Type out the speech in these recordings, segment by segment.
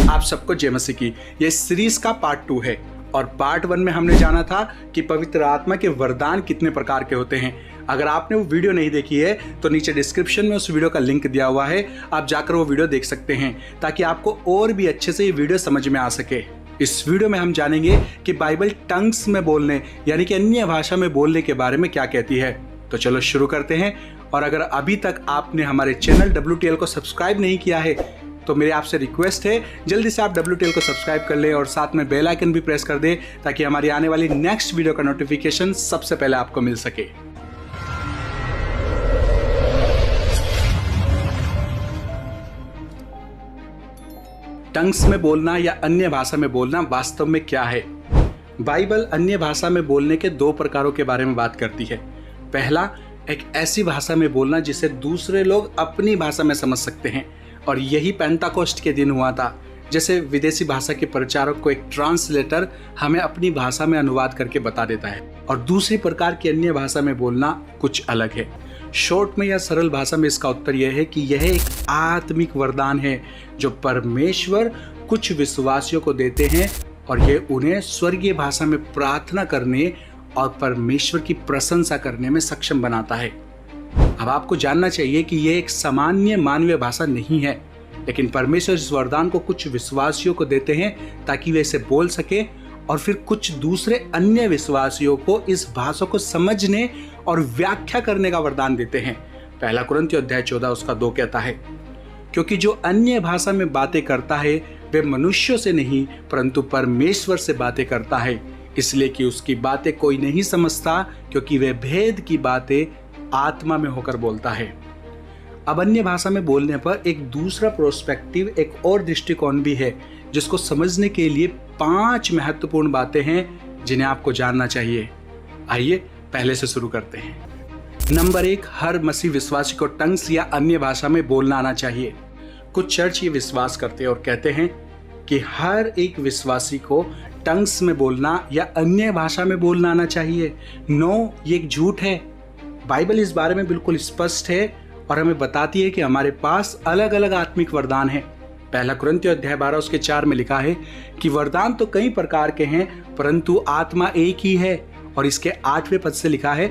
आप सबको जय मसीह की। ये सीरीज का पार्ट 2 है और पार्ट 1 में हमने जाना था कि पवित्र आत्मा के वरदान कितने प्रकार के होते हैं। अगर आपने वो वीडियो नहीं देखी है तो नीचे डिस्क्रिप्शन में उस वीडियो का लिंक दिया हुआ है, आप जाकर वो वीडियो देख सकते हैं ताकि आपको और भी अच्छे से ये वीडियो समझ में आ सके। इस वीडियो में हम जानेंगे कि बाइबल टंग्स में बोलने यानी कि अन्य भाषा में बोलने के बारे में क्या कहती है। तो चलो शुरू करते हैं। और अगर अभी तक आपने हमारे चैनल WTL को सब्सक्राइब नहीं किया है तो मेरे आपसे रिक्वेस्ट है जल्दी से आप WTL को सब्सक्राइब कर लें और साथ में बेल आइकन भी प्रेस कर दें ताकि हमारी आने वाली नेक्स्ट वीडियो का नोटिफिकेशन सबसे पहले आपको मिल सके। टंग्स में बोलना या अन्य भाषा में बोलना वास्तव में क्या है? बाइबल अन्य भाषा में बोलने के 2 प्रकारों के बारे में बात करती है। पहला, एक ऐसी भाषा में बोलना जिसे दूसरे लोग अपनी भाषा में समझ सकते हैं, और यही पेंटाकोस्ट के दिन हुआ था। जैसे विदेशी भाषा के प्रचारक को एक ट्रांसलेटर हमें अपनी भाषा में अनुवाद करके बता देता है। और दूसरी प्रकार की अन्य भाषा में बोलना कुछ अलग है। शॉर्ट में या सरल भाषा में इसका उत्तर यह है कि यह एक आत्मिक वरदान है जो परमेश्वर कुछ विश्वासियों को देते हैं और ये उन्हें स्वर्गीय भाषा में प्रार्थना करने और परमेश्वर की प्रशंसा करने में सक्षम बनाता है। अब आपको जानना चाहिए कि यह एक सामान्य मानवीय भाषा नहीं है, लेकिन परमेश्वर इस वरदान को कुछ विश्वासियों को देते हैं ताकि वे इसे बोल सके और फिर कुछ दूसरे अन्य विश्वासियों को इस भाषा को समझने और व्याख्या करने का वरदान देते हैं। पहला कुरिन्थियों अध्याय 14 उसका 2 कहता है, क्योंकि जो अन्य भाषा में बातें करता है वे मनुष्यों से नहीं परंतु परमेश्वर से बातें करता है, इसलिए कि उसकी बातें कोई नहीं समझता क्योंकि वे भेद की बातें आत्मा में होकर बोलता है। अब अन्य भाषा में बोलने पर एक दूसरा प्रोस्पेक्टिव, एक और दृष्टिकोण भी है जिसको समझने के लिए 5 महत्वपूर्ण बातें हैं जिन्हें आपको जानना चाहिए। आइए पहले से शुरू करते हैं। नंबर 1, हर मसीह विश्वासी को टंग्स या अन्य भाषा में बोलना आना चाहिए। कुछ चर्च ये विश्वास करते हैं और कहते हैं कि हर एक विश्वासी को टंग्स में बोलना या अन्य भाषा में बोलना आना चाहिए। नो, ये एक झूठ है। बाइबल इस बारे में बिल्कुल स्पष्ट है और हमें बताती है कि हमारे पास अलग अलग आत्मिक वरदान हैं। पहला कुरिन्थियों अध्याय 12 उसके 4 में लिखा है कि वरदान तो कई प्रकार के हैं परंतु आत्मा एक ही है। और इसके 8वें पद से लिखा है,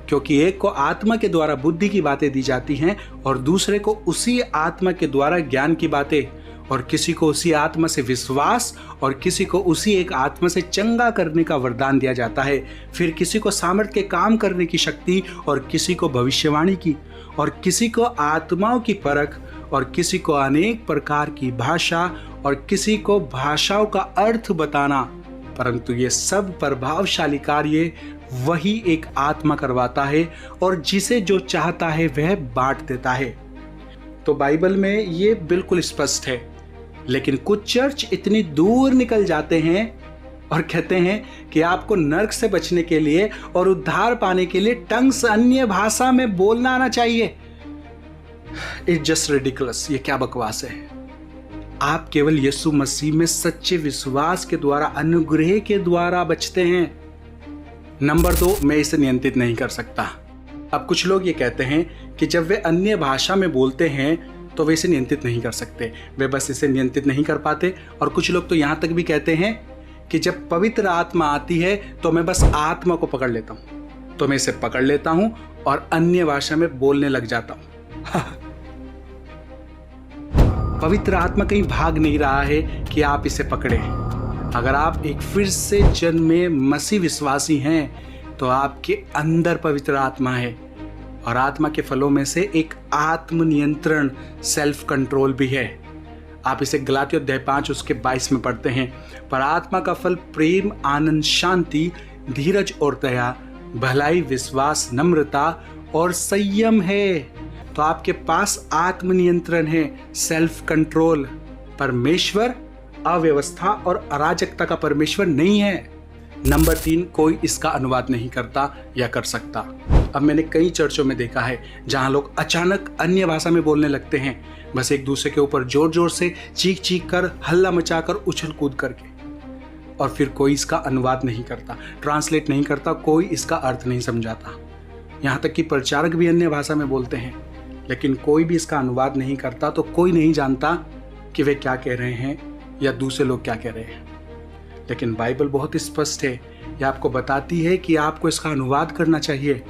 क्योंकि एक को आत्मा के द्वारा बुद्धि की बातें दी जाती हैं और दूसरे को उसी आत्मा के द्वारा ज्ञान की बातें, और किसी को उसी आत्मा से विश्वास और किसी को उसी एक आत्मा से चंगा करने का वरदान दिया जाता है। फिर किसी को सामर्थ्य के काम करने की शक्ति और किसी को भविष्यवाणी की और किसी को आत्माओं की परख और किसी को अनेक प्रकार की भाषा और किसी को भाषाओं का अर्थ बताना। परंतु ये सब प्रभावशाली कार्य वही एक आत्मा करवाता है और जिसे जो चाहता है वह बांट देता है। तो बाइबल में ये बिल्कुल स्पष्ट है, लेकिन कुछ चर्च इतनी दूर निकल जाते हैं और कहते हैं कि आपको नरक से बचने के लिए और उद्धार पाने के लिए टंग्स अन्य भाषा में बोलना आना चाहिए। It's just ridiculous. ये क्या बकवास है। आप केवल यीशु मसीह में सच्चे विश्वास के द्वारा, अनुग्रह के द्वारा बचते हैं। नंबर 2, मैं इसे नियंत्रित नहीं कर सकता। अब कुछ लोग ये कहते हैं कि जब वे अन्य भाषा में बोलते हैं तो वे इसे नियंत्रित नहीं कर सकते, वे बस इसे नियंत्रित नहीं कर पाते। और कुछ लोग तो यहाँ तक भी कहते हैं कि जब पवित्र आत्मा आती है तो मैं बस आत्मा को पकड़ लेता हूँ, तो मैं इसे पकड़ लेता हूँ और अन्य भाषा में बोलने लग जाता हूँ। पवित्र आत्मा कहीं भाग नहीं रहा है कि आप इसे पकड़े। अगर आप एक फिर से जन्मे मसीह विश्वासी हैं तो आपके अंदर पवित्र आत्मा है और आत्मा के फलों में से एक आत्मनियंत्रण, सेल्फ कंट्रोल भी है। आप इसे गलातियों अध्याय 5 उसके 22 में पढ़ते हैं, पर आत्मा का फल प्रेम, आनंद, शांति, धीरज और दया, भलाई, विश्वास, नम्रता और संयम है। तो आपके पास आत्मनियंत्रण है, सेल्फ कंट्रोल। परमेश्वर अव्यवस्था और अराजकता का परमेश्वर नहीं है। नंबर 3, कोई इसका अनुवाद नहीं करता या कर सकता। अब मैंने कई चर्चों में देखा है जहां लोग अचानक अन्य भाषा में बोलने लगते हैं, बस एक दूसरे के ऊपर जोर जोर से चीख चीख कर, हल्ला मचाकर, उछल कूद करके, और फिर कोई इसका अनुवाद नहीं करता, ट्रांसलेट नहीं करता, कोई इसका अर्थ नहीं समझाता। यहाँ तक कि प्रचारक भी अन्य भाषा में बोलते हैं लेकिन कोई भी इसका अनुवाद नहीं करता, तो कोई नहीं जानता कि वे क्या कह रहे हैं या दूसरे लोग क्या कह रहे हैं। लेकिन बाइबल बहुत स्पष्ट है, यह आपको बताती है कि आपको इसका अनुवाद करना चाहिए,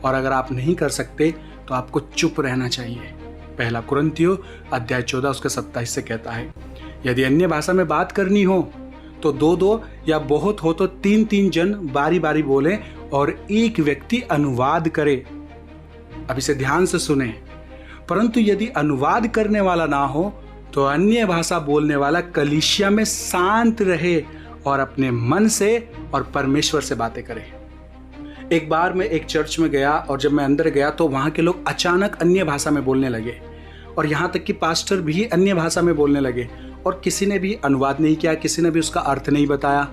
और अगर आप नहीं कर सकते तो आपको चुप रहना चाहिए। पहला कुरिन्थियों अध्याय 14 उसके 27 से कहता है, यदि अन्य भाषा में बात करनी हो तो 2-2 या बहुत हो तो 3-3 जन बारी बारी बोलें और एक व्यक्ति अनुवाद करे। अब इसे ध्यान से सुने। परंतु यदि अनुवाद करने वाला ना हो तो अन्य भाषा बोलने वाला कलीसिया में शांत रहे और अपने मन से और परमेश्वर से बातें करे। एक बार मैं एक चर्च में गया और जब मैं अंदर गया तो वहाँ के लोग अचानक अन्य भाषा में बोलने लगे, और यहाँ तक कि पास्टर भी अन्य भाषा में बोलने लगे, और किसी ने भी अनुवाद नहीं किया, किसी ने भी उसका अर्थ नहीं बताया।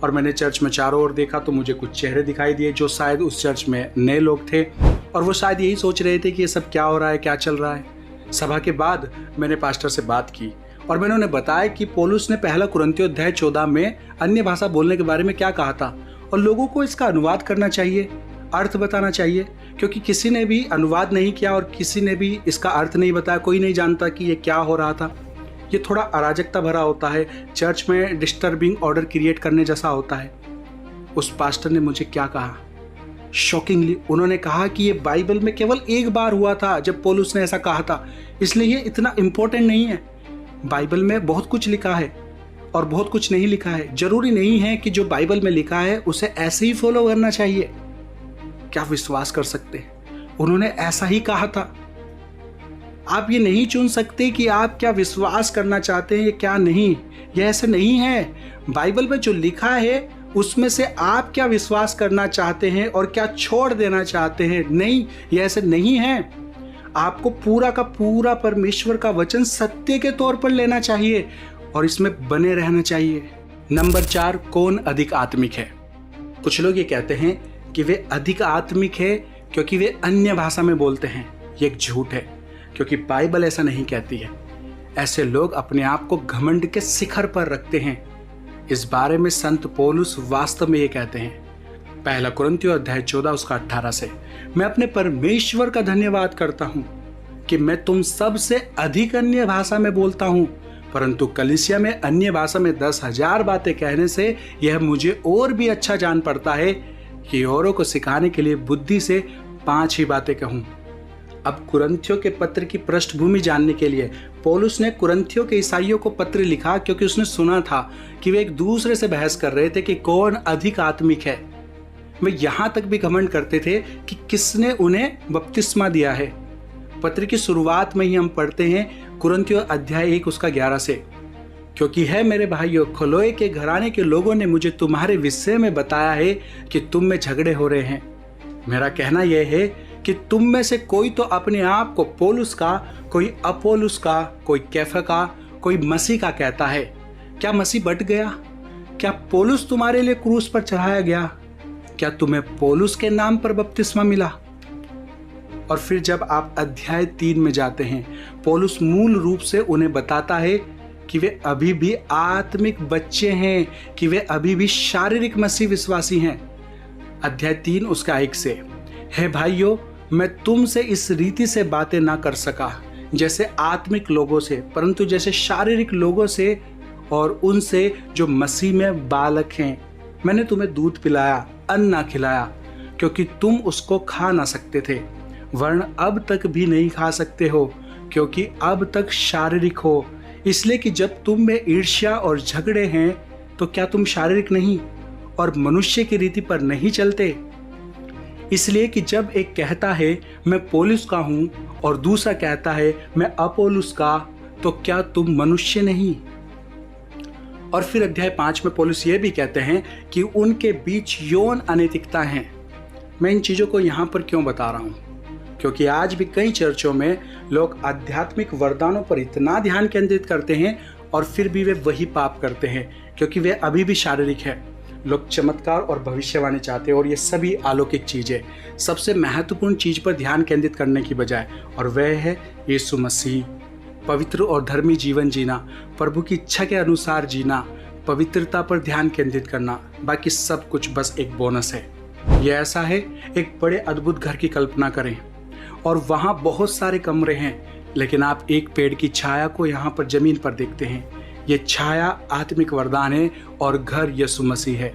और मैंने चर्च में चारों ओर देखा तो मुझे कुछ चेहरे दिखाई दिए जो शायद उस चर्च में नए लोग थे, और वो शायद यही सोच रहे थे कि ये सब क्या हो रहा है, क्या चल रहा है। सभा के बाद मैंने पास्टर से बात की और मैंने उन्हें बताया कि पौलुस ने पहला कुरिन्थियों अध्याय 14 में अन्य भाषा बोलने के बारे में क्या कहा था, और लोगों को इसका अनुवाद करना चाहिए, अर्थ बताना चाहिए, क्योंकि किसी ने भी अनुवाद नहीं किया और किसी ने भी इसका अर्थ नहीं बताया। कोई नहीं जानता कि ये क्या हो रहा था। ये थोड़ा अराजकता भरा होता है, चर्च में डिस्टर्बिंग ऑर्डर क्रिएट करने जैसा होता है। उस पास्टर ने मुझे क्या कहा, शॉकिंगली उन्होंने कहा कि ये बाइबल में केवल एक बार हुआ था जब पौलुस ने ऐसा कहा था, इसलिए ये इतना इम्पोर्टेंट नहीं है। बाइबल में बहुत कुछ लिखा है और बहुत कुछ नहीं लिखा है। जरूरी नहीं है कि जो बाइबल में लिखा है उसे ऐसे ही फॉलो करना चाहिए। क्या विश्वास कर सकते हैं, उन्होंने ऐसा ही कहा था। आप ये नहीं चुन सकते कि आप क्या विश्वास करना चाहते हैं या क्या नहीं, यह ऐसे नहीं है। बाइबल में जो लिखा है उसमें से आप क्या विश्वास करना चाहते हैं और क्या छोड़ देना चाहते हैं, नहीं, यह ऐसे नहीं है। आपको पूरा का पूरा परमेश्वर का वचन सत्य के तौर पर लेना चाहिए और इसमें बने रहना चाहिए। नंबर 4, कौन अधिक आत्मिक है। कुछ लोग ये कहते हैं कि वे अधिक आत्मिक है क्योंकि वे अन्य भाषा में बोलते हैं। ये एक झूठ है, क्योंकि बाइबल ऐसा नहीं कहती है। ऐसे लोग अपने आप को घमंड के शिखर पर रखते हैं। इस बारे में संत पौलुस वास्तव में ये कहते हैं, पहला कुरिन्थियों अध्याय 14 उसका 18 से, मैं अपने परमेश्वर का धन्यवाद करता हूं कि मैं तुम सब से अधिक अन्य भाषा में बोलता हूं, परंतु कलीसिया में अन्य भाषा में 10,000 बातें कहने से यह मुझे और भी अच्छा जान पड़ता है कि औरों को सिखाने के लिए बुद्धि से 5 ही बातें कहूं। अब कुरिन्थियों के पत्र की पृष्ठभूमि जानने के लिए पौलुस ने कुरिन्थियों के ईसाइयों को पत्र लिखा, क्योंकि उसने सुना था कि वे एक दूसरे से बहस कर रहे थे कि कौन अधिक आत्मिक है। वे यहाँ तक भी घमंड करते थे कि किसने उन्हें बपतिस्मा दिया है। पत्र की शुरुआत में ही हम पढ़ते हैं कुरिन्थियों अध्याय 1 उसका 11 से, क्योंकि है मेरे भाइयों, खलोए के घराने के लोगों ने मुझे तुम्हारे विषय में बताया है कि तुम में झगड़े हो रहे हैं। मेरा कहना यह है कि तुम में से कोई तो अपने आप को पौलुस का, कोई अपोलुस का, कोई कैफा का, कोई मसीह का कहता है। क्या मसीह बट गया? क्या पौलुस तुम्हारे लिए क्रूस पर चढ़ाया गया? क्या तुम्हें पौलुस के नाम पर बपतिस्मा मिला? और फिर जब आप अध्याय 3 में जाते हैं, पौलुस मूल रूप से उन्हें बताता है कि वे अभी भी आत्मिक बच्चे हैं, कि वे अभी भी शारीरिक मसीह विश्वासी हैं। अध्याय 3 उसका 1 से, हे भाइयों, मैं तुमसे इस रीति से बातें ना कर सका जैसे आत्मिक लोगों से, परंतु जैसे शारीरिक लोगों से और उनसे जो मसीह में बालक हैं। मैंने तुम्हें दूध पिलाया, अन्न ना खिलाया, क्योंकि तुम उसको खा ना सकते थे, वरन अब तक भी नहीं खा सकते हो, क्योंकि अब तक शारीरिक हो। इसलिए कि जब तुम में ईर्ष्या और झगड़े हैं तो क्या तुम शारीरिक नहीं और मनुष्य की रीति पर नहीं चलते? इसलिए कि जब एक कहता है मैं पौलुस का हूं और दूसरा कहता है मैं अपोलुस का, तो क्या तुम मनुष्य नहीं? और फिर अध्याय 5 में पौलुस ये भी कहते हैं कि उनके बीच यौन अनैतिकता है। मैं इन चीज़ों को यहाँ पर क्यों बता रहा हूँ? क्योंकि आज भी कई चर्चों में लोग आध्यात्मिक वरदानों पर इतना ध्यान केंद्रित करते हैं और फिर भी वे वही पाप करते हैं, क्योंकि वे अभी भी शारीरिक है। लोग चमत्कार और भविष्यवाणी चाहते हैं और ये सभी अलौकिक चीज़ें, सबसे महत्वपूर्ण चीज़ पर ध्यान केंद्रित करने की बजाय, और वह है यीशु मसीह। पवित्र और धर्मी जीवन जीना, प्रभु की इच्छा के अनुसार जीना, पवित्रता पर ध्यान केंद्रित करना, बाकी सब कुछ बस एक बोनस है। यह ऐसा है, एक बड़े अद्भुत घर की कल्पना करें और वहाँ बहुत सारे कमरे हैं, लेकिन आप एक पेड़ की छाया को यहाँ पर जमीन पर देखते हैं। ये छाया आत्मिक वरदान है और घर यीशु मसीह है।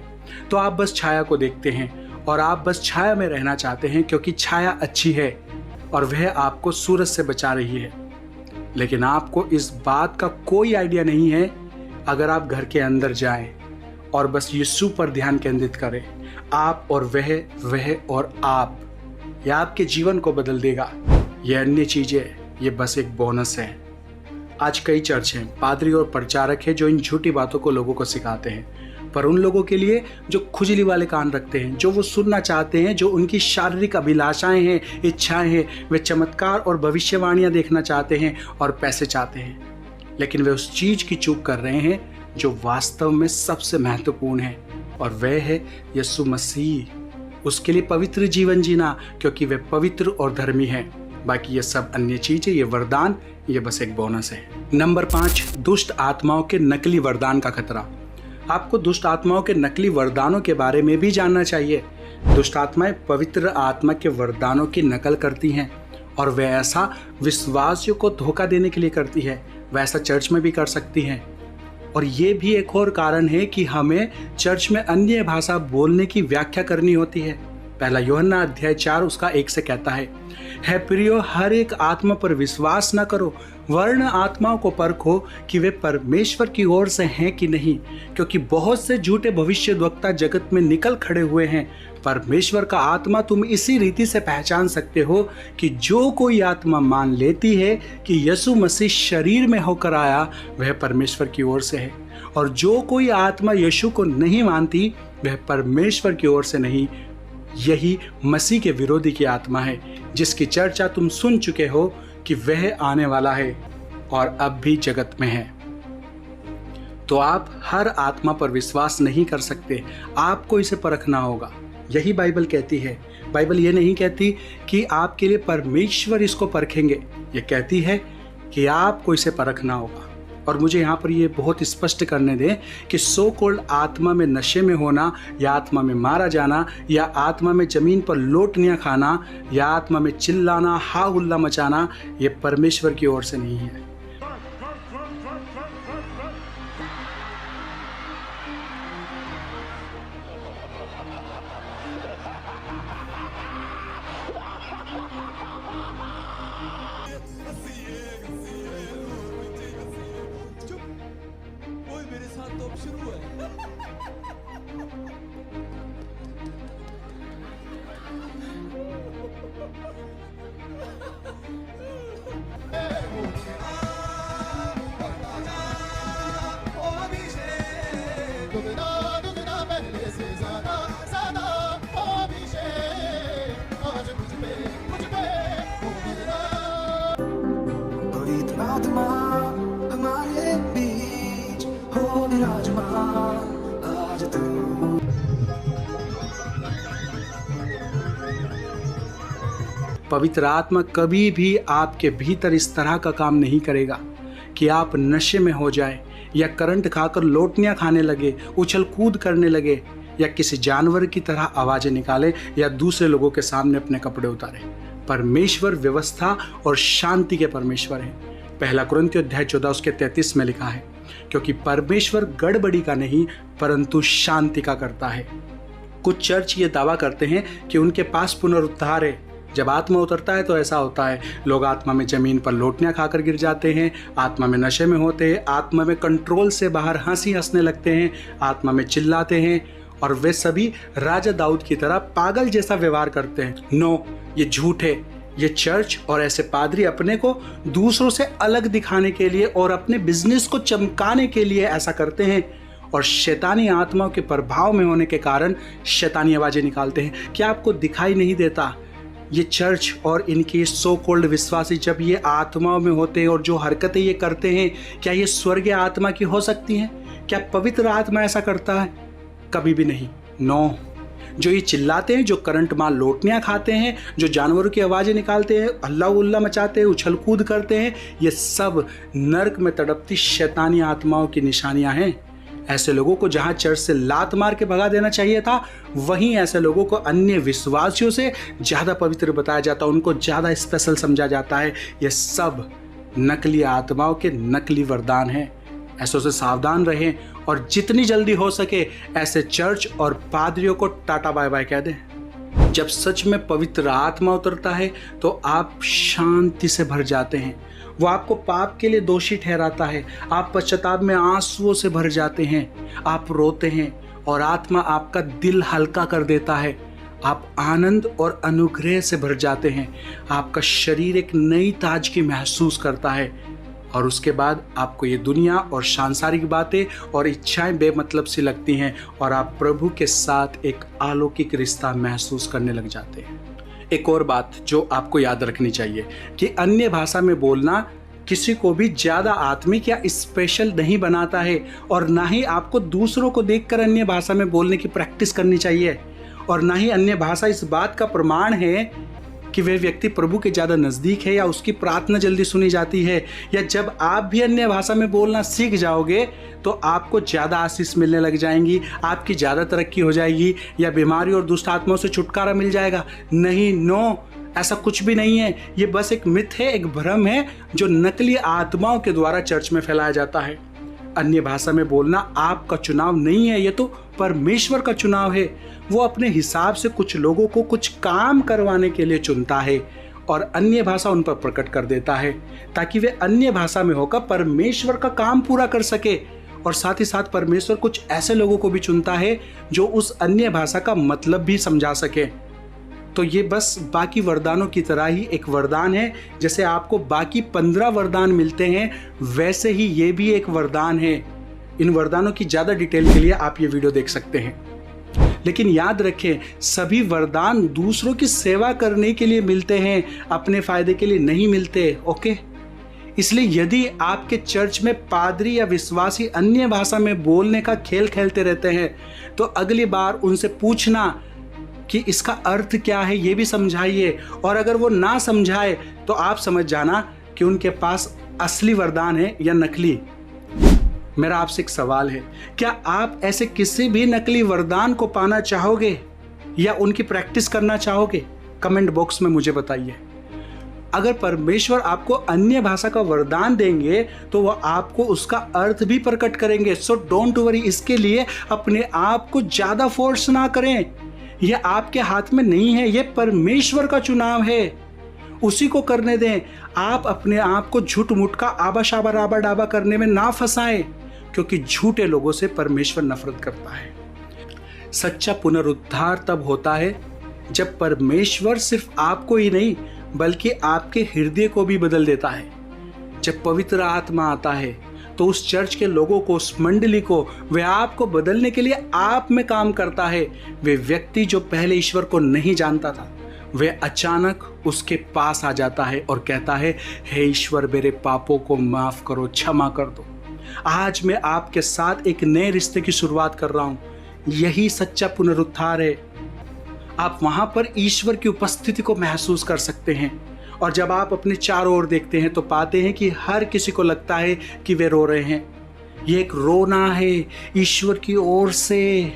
तो आप बस छाया को देखते हैं और आप बस छाया में रहना चाहते हैं क्योंकि छाया अच्छी है और वह आपको सूरज से बचा रही है। लेकिन आपको इस बात का कोई आइडिया नहीं है। अगर आप घर के अंदर जाएं और बस यीशु पर ध्यान केंद्रित करें, आप और वह और आप, यह आपके जीवन को बदल देगा। ये अन्य चीजें ये बस एक बोनस है। आज कई चर्च हैं, पादरी और प्रचारक हैं जो इन झूठी बातों को लोगों को सिखाते हैं, पर उन लोगों के लिए जो खुजली वाले कान रखते हैं, जो वो सुनना चाहते हैं, जो उनकी शारीरिक अभिलाषाएं हैं, इच्छाएं हैं, वे चमत्कार और भविष्यवाणियां देखना चाहते हैं और पैसे चाहते हैं, लेकिन वे उस चीज की चूक कर रहे हैं जो वास्तव में सबसे महत्वपूर्ण है, और वह है यीशु मसीह। उसके लिए पवित्र जीवन जीना, क्योंकि वे पवित्र और धर्मी हैं। बाकी ये सब अन्य चीजें, ये वरदान, ये बस एक बोनस है। नंबर 5, दुष्ट आत्माओं के नकली वरदान का खतरा। आपको दुष्ट आत्माओं के नकली वरदानों के बारे में भी जानना चाहिए। दुष्ट आत्माएं पवित्र आत्मा के वरदानों की नकल करती हैं और वे ऐसा विश्वासियों को धोखा देने के लिए करती है। वैसा चर्च में भी कर सकती हैं। और ये भी एक और कारण है कि हमें चर्च में अन्य भाषा बोलने की व्याख्या करनी होती है। पहला यूहन्ना अध्याय 4 उसका 1 से कहता है प्रियो, हर एक आत्मा पर विश्वास न करो, वर्ण आत्माओं को परखो कि वे परमेश्वर की ओर से हैं कि नहीं, क्योंकि बहुत से झूठे भविष्यद्वक्ता जगत में निकल खड़े हुए हैं। परमेश्वर का आत्मा तुम इसी रीति से पहचान सकते हो कि जो कोई आत्मा मान लेती है कि यीशु मसीह शरीर में होकर आया, वह परमेश्वर की ओर से है, और जो कोई आत्मा यीशु को नहीं मानती, वह परमेश्वर की ओर से नहीं। यही मसीह के विरोधी की आत्मा है, जिसकी चर्चा तुम सुन चुके हो कि वह आने वाला है और अब भी जगत में है। तो आप हर आत्मा पर विश्वास नहीं कर सकते, आपको इसे परखना होगा। यही बाइबल कहती है। बाइबल ये नहीं कहती कि आपके लिए परमेश्वर इसको परखेंगे, ये कहती है कि आपको इसे परखना होगा। और मुझे यहाँ पर ये बहुत स्पष्ट करने दें कि सो कॉल्ड आत्मा में नशे में होना, या आत्मा में मारा जाना, या आत्मा में जमीन पर लोटनियाँ खाना, या आत्मा में चिल्लाना, हा हुल्ला मचाना, ये परमेश्वर की ओर से नहीं है। मेरे साथ तो अब शुरू है। पवित्र आत्मा कभी भी आपके भीतर इस तरह का काम नहीं करेगा कि आप नशे में हो जाए, या करंट खाकर लोटनियाँ खाने लगे, उछल कूद करने लगे, या किसी जानवर की तरह आवाज़ें निकाले, या दूसरे लोगों के सामने अपने कपड़े उतारे। परमेश्वर व्यवस्था और शांति के परमेश्वर है। पहला कुरिन्थियों अध्याय 14 उसके 33 में लिखा है, क्योंकि परमेश्वर गड़बड़ी का नहीं परंतु शांति का करता है। कुछ चर्च ये दावा करते हैं कि उनके पास पुनरुद्धार है। जब आत्मा उतरता है तो ऐसा होता है, लोग आत्मा में जमीन पर लोटनियाँ खाकर गिर जाते हैं, आत्मा में नशे में होते हैं, आत्मा में कंट्रोल से बाहर हंसने लगते हैं, आत्मा में चिल्लाते हैं, और वे सभी राजा दाऊद की तरह पागल जैसा व्यवहार करते हैं। नो, ये झूठ है। ये चर्च और ऐसे पादरी अपने को दूसरों से अलग दिखाने के लिए और अपने बिजनेस को चमकाने के लिए ऐसा करते हैं, और शैतानी आत्माओं के प्रभाव में होने के कारण शैतानी आवाजें निकालते हैं। क्या आपको दिखाई नहीं देता? ये चर्च और इनके सो कॉल्ड विश्वासी जब ये आत्माओं में होते हैं और जो हरकतें ये करते हैं, क्या ये स्वर्गीय आत्मा की हो सकती हैं? क्या पवित्र आत्मा ऐसा करता है? कभी भी नहीं। नो। जो ये चिल्लाते हैं, जो करंट मार लोटनियाँ खाते हैं, जो जानवरों की आवाज़ें निकालते हैं, हल्ला उल्ला मचाते हैं, उछल कूद करते हैं, ये सब नरक में तड़पती शैतानी आत्माओं की निशानियाँ हैं। ऐसे लोगों को जहाँ चर्च से लात मार के भगा देना चाहिए था, वहीं ऐसे लोगों को अन्य विश्वासियों से ज़्यादा पवित्र बताया जाता है, उनको ज़्यादा स्पेशल समझा जाता है। ये सब नकली आत्माओं के नकली वरदान हैं। ऐसों से सावधान रहें और जितनी जल्दी हो सके ऐसे चर्च और पादरियों को टाटा बाय बाय कह दें। जब सच में पवित्र आत्मा उतरता है तो आप शांति से भर जाते हैं। वो आपको पाप के लिए दोषी ठहराता है। आप पश्चाताप में आंसुओं से भर जाते हैं, आप रोते हैं और आत्मा आपका दिल हल्का कर देता है। आप आनंद और अनुग्रह से भर जाते हैं। आपका शरीर एक नई ताजगी महसूस करता है और उसके बाद आपको ये दुनिया और सांसारिक बातें और इच्छाएं बेमतलब सी लगती हैं और आप प्रभु के साथ एक अलौकिक रिश्ता महसूस करने लग जाते हैं। एक और बात जो आपको याद रखनी चाहिए कि अन्य भाषा में बोलना किसी को भी ज़्यादा आत्मिक या स्पेशल नहीं बनाता है और ना ही आपको दूसरों को देखकर अन्य भाषा में बोलने की प्रैक्टिस करनी चाहिए और ना ही अन्य भाषा इस बात का प्रमाण है कि वह व्यक्ति प्रभु के ज़्यादा नज़दीक है या उसकी प्रार्थना जल्दी सुनी जाती है। या जब आप भी अन्य भाषा में बोलना सीख जाओगे तो आपको ज़्यादा आशीष मिलने लग जाएंगी, आपकी ज़्यादा तरक्की हो जाएगी या बीमारी और दुष्ट आत्माओं से छुटकारा मिल जाएगा। नहीं, नो, ऐसा कुछ भी नहीं है। ये बस एक मिथ है, एक भ्रम है जो नकली आत्माओं के द्वारा चर्च में फैलाया जाता है। अन्य भाषा में बोलना आपका चुनाव नहीं है, ये तो परमेश्वर का चुनाव है। वो अपने हिसाब से कुछ लोगों को कुछ काम करवाने के लिए चुनता है और अन्य भाषा उन पर प्रकट कर देता है ताकि वे अन्य भाषा में होकर परमेश्वर का काम पूरा कर सके। और साथ ही साथ परमेश्वर कुछ ऐसे लोगों को भी चुनता है जो उस अन्य भाषा का मतलब भी समझा सके। तो ये बस बाकी वरदानों की तरह ही एक वरदान है। जैसे आपको बाकी 15 वरदान मिलते हैं वैसे ही ये भी एक वरदान है। इन वरदानों की ज़्यादा डिटेल के लिए आप ये वीडियो देख सकते हैं। लेकिन याद रखें, सभी वरदान दूसरों की सेवा करने के लिए मिलते हैं, अपने फायदे के लिए नहीं मिलते। ओके, इसलिए यदि आपके चर्च में पादरी या विश्वासी अन्य भाषा में बोलने का खेल खेलते रहते हैं तो अगली बार उनसे पूछना कि इसका अर्थ क्या है, ये भी समझाइए। और अगर वो ना समझाए तो आप समझ जाना कि उनके पास असली वरदान है या नकली। मेरा आपसे एक सवाल है, क्या आप ऐसे किसी भी नकली वरदान को पाना चाहोगे या उनकी प्रैक्टिस करना चाहोगे? कमेंट बॉक्स में मुझे बताइए। अगर परमेश्वर आपको अन्य भाषा का वरदान देंगे तो वह आपको उसका अर्थ भी प्रकट करेंगे। सो डोंट वरी, इसके लिए अपने आप को ज़्यादा फोर्स ना करें। यह आपके हाथ में नहीं है, यह परमेश्वर का चुनाव है, उसी को करने दें। आप अपने आप को झूठ मूठ का आबा शाबा राबा डाबा करने में ना फंसाएं, क्योंकि झूठे लोगों से परमेश्वर नफरत करता है। सच्चा पुनरुद्धार तब होता है जब परमेश्वर सिर्फ आपको ही नहीं बल्कि आपके हृदय को भी बदल देता है। जब पवित्र आत्मा आता है तो उस चर्च के लोगों को, उस मंडली को, वे आपको बदलने के लिए आप में काम करता है। वे व्यक्ति जो पहले ईश्वर को नहीं जानता था, वे अचानक उसके पास आ जाता है और कहता है, हे ईश्वर, मेरे पापों को माफ करो, क्षमा कर दो। आज मैं आपके साथ एक नए रिश्ते की शुरुआत कर रहा हूं। यही सच्चा पुनरुद्धार है। आप वहां पर ईश्वर की उपस्थिति को महसूस कर सकते हैं और जब आप अपने चारों ओर देखते हैं तो पाते हैं कि हर किसी को लगता है कि वे रो रहे हैं। ये एक रोना है ईश्वर की ओर से,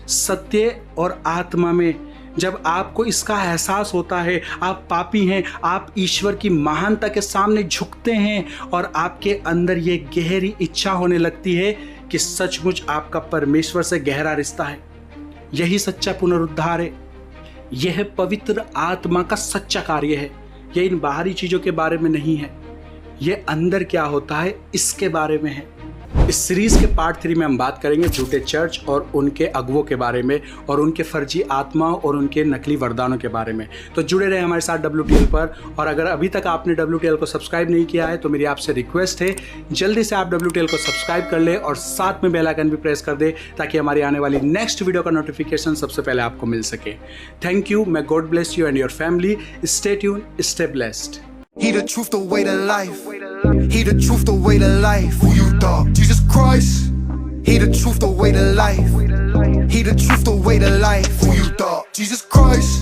सत्य और आत्मा में। जब आपको इसका एहसास होता है, आप पापी हैं, आप ईश्वर की महानता के सामने झुकते हैं और आपके अंदर ये गहरी इच्छा होने लगती है कि सचमुच आपका परमेश्वर से गहरा रिश्ता है। यही सच्चा पुनरुद्धार है। यह पवित्र आत्मा का सच्चा कार्य है। यह इन बाहरी चीज़ों के बारे में नहीं है, यह अंदर क्या होता है इसके बारे में है। इस सीरीज के पार्ट 3 में हम बात करेंगे झूठे चर्च और उनके अगुवों के बारे में और उनके फर्जी आत्माओं और उनके नकली वरदानों के बारे में। तो जुड़े रहे हमारे साथ WTL पर। और अगर अभी तक आपने WTL को सब्सक्राइब नहीं किया है तो मेरी आपसे रिक्वेस्ट है, जल्दी से आप WTL को सब्सक्राइब कर ले और साथ में बेल आइकन भी प्रेस कर दे ताकि हमारी आने वाली नेक्स्ट वीडियो का नोटिफिकेशन सबसे पहले आपको मिल सके। Thank you. May God bless you and your family. Stay tune, stay blessed. He the truth, the way to life. He the truth, the way to life. Who you thought? Jesus Christ. He the truth, the way to life. He the truth, the way to life. Who you thought? Jesus Christ.